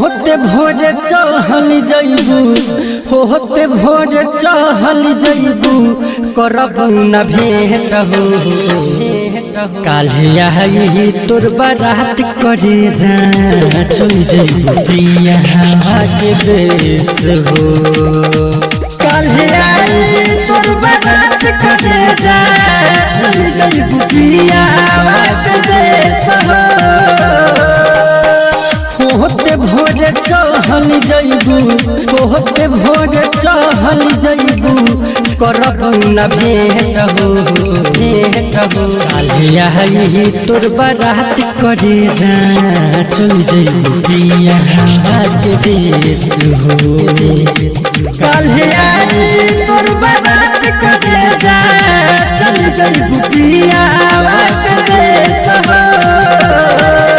होते भोर चहल जइबू होते भोर चहल जइबू करब न भेंट हो काल्हिया ही तोर बारात करे जा चल जइबू पिया के देश हो काल्हिया तोर बारात करे जा चल जइबू पिया के देश हो होते भोर चहल जइबू होते भोर चहल जइबू करब न भेंट हो काल्हिया ही तोर बारात करे जा चल जइबू पिया के देश हो काल्हिया तोर बारात करे जा चल जइबू पिया के देश हो।